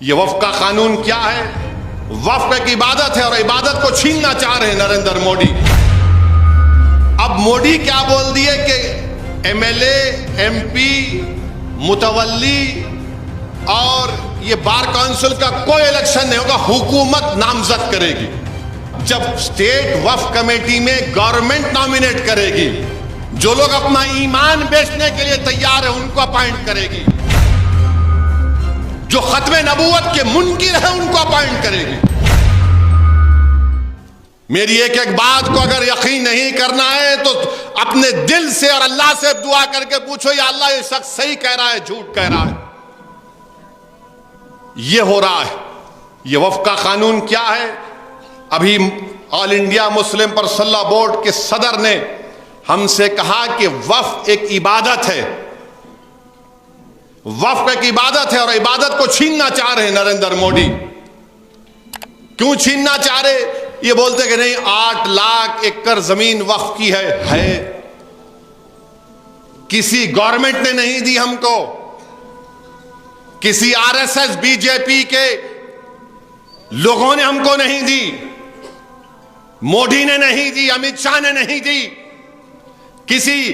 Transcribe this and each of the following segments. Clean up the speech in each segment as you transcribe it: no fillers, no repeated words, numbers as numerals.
ये वक्फ का कानून क्या है? वक्फ एक इबादत है और इबादत को छीनना चाह रहे हैं नरेंद्र मोदी। अब मोदी क्या बोल दिए कि एमएलए, एमपी, मुतवल्ली और ये बार काउंसिल का कोई इलेक्शन नहीं होगा, हुकूमत नामजद करेगी। जब स्टेट वक्फ कमेटी में गवर्नमेंट नॉमिनेट करेगी, जो लोग अपना ईमान बेचने के लिए तैयार है उनको अपॉइंट करेगी, जो खत्मे नबूवत के मुनकिर है उनको अपॉइंट करेगी। मेरी एक एक बात को अगर यकीन नहीं करना है तो अपने दिल से और अल्लाह से दुआ करके पूछो, या अल्लाह ये शख्स सही कह रहा है, झूठ कह रहा है। ये हो रहा है। ये वक्फ का कानून क्या है? अभी all India Muslim personal board के सदर ने हमसे कहा कि वक्फ एक इबादत है, वक्फ एक इबादत है और इबादत को छीनना चाह रहे हैं नरेंद्र मोदी। क्यों छीनना चाह रहे? ये बोलते कि नहीं 8 लाख एकड़ जमीन वक्फ की है। किसी गवर्नमेंट ने नहीं दी हमको, किसी आरएसएस बीजेपी के लोगों ने हमको नहीं दी, मोदी ने नहीं दी, अमित शाह ने नहीं दी, किसी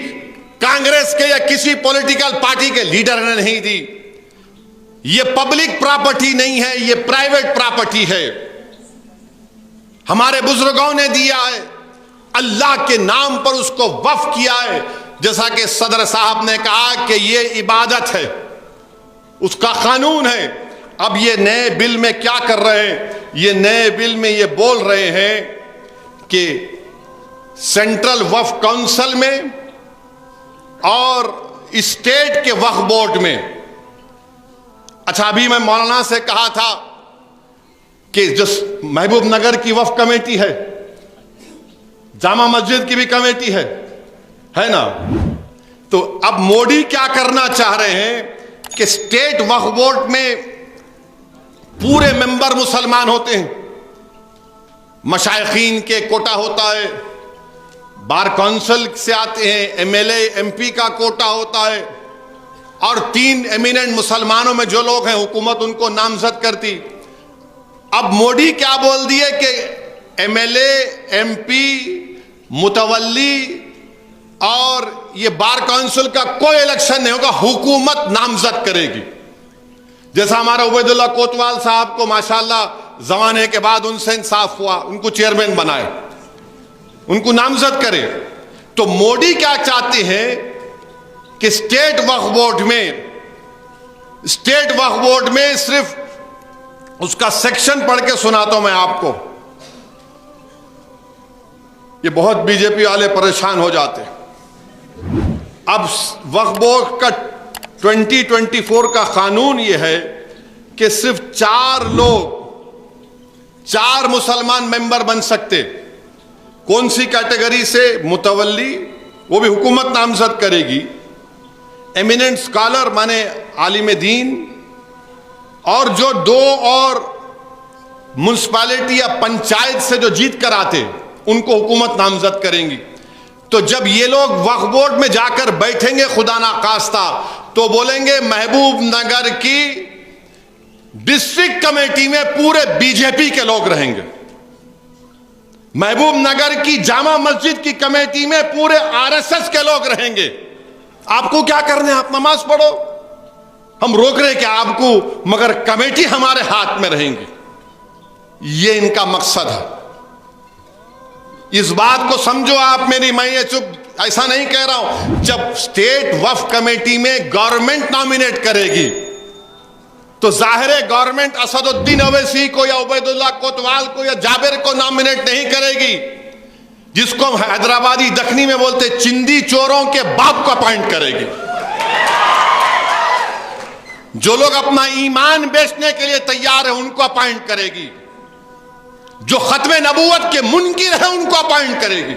कांग्रेस के या किसी पॉलिटिकल पार्टी के लीडर ने नहीं दी। ये पब्लिक प्रॉपर्टी नहीं है, ये प्राइवेट प्रॉपर्टी है। हमारे बुजुर्गों ने दिया है, अल्लाह के नाम पर उसको वक्फ किया है। जैसा कि सदर साहब ने कहा कि ये इबादत है, उसका कानून है। अब ये नए बिल में क्या कर रहे हैं? ये नए बिल में ये बोल रहे हैं कि सेंट्रल वक्फ काउंसिल में और स्टेट के वक्फ बोर्ड में। अच्छा, अभी मैं मौलाना से कहा था कि जो महबूब नगर की वक्फ कमेटी है, जामा मस्जिद की भी कमेटी है ना, तो अब मोदी क्या करना चाह रहे हैं कि स्टेट वक्फ बोर्ड में पूरे मेंबर मुसलमान होते हैं, मशाइखीन के कोटा होता है, बार काउंसिल से आते हैं, एमएलए, एमपी का कोटा होता है, और 3 एमिनेंट मुसलमानों में जो लोग हैं हुकूमत उनको नामजद करती। अब मोदी क्या बोल दिए कि एमएलए, एमपी, मुतवल्ली और ये बार काउंसिल का कोई इलेक्शन नहीं होगा, हुकूमत नामजद करेगी। जैसा हमारा उबैदुल्ला कोतवाल साहब को माशाल्लाह जमाने के बाद उनसे इंसाफ हुआ, उनको चेयरमैन बनाए, उनको नामजद करे। तो मोदी क्या चाहते हैं कि स्टेट वक्फ बोर्ड में सिर्फ उसका सेक्शन पढ़ के सुनाता हूं मैं आपको, ये बहुत बीजेपी वाले परेशान हो जाते हैं। अब वक्फ बोर्ड का 2024 का कानून ये है कि सिर्फ 4 मुसलमान मेंबर बन सकते। कौन सी कैटेगरी से? मुतवल्ली, वो भी हुकूमत नामजद करेगी, एमिनेंट स्कॉलर माने आलिम दीन, और जो 2 और म्युनिसिपैलिटी या पंचायत से जो जीत कर आते उनको हुकूमत नामजद करेंगी। तो जब ये लोग वक्फ बोर्ड में जाकर बैठेंगे खुदा ना खास्ता, तो बोलेंगे महबूब नगर की डिस्ट्रिक्ट कमेटी में पूरे बीजेपी के लोग रहेंगे, महबूब नगर की जामा मस्जिद की कमेटी में पूरे आरएसएस के लोग रहेंगे। आपको क्या करने? आप नमाज पढ़ो, हम रोक रहे कि आपको, मगर कमेटी हमारे हाथ में रहेंगी। ये इनका मकसद है। इस बात को समझो आप मेरी, मैं ये चुप ऐसा नहीं कह रहा हूं। जब स्टेट वक्फ कमेटी में गवर्नमेंट नॉमिनेट करेगी तो जाहिर है गवर्नमेंट असदुद्दीन ओवैसी को या उबैदुल्ला कोतवाल को या जाबिर को नॉमिनेट नहीं करेगी, जिसको हम हैदराबादी दखनी में बोलते चिंदी चोरों के बाप को अपॉइंट करेगी। जो लोग अपना ईमान बेचने के लिए तैयार है उनको अपॉइंट करेगी, जो खत्मे नबूवत के मुनकिर है उनको अपॉइंट करेगी।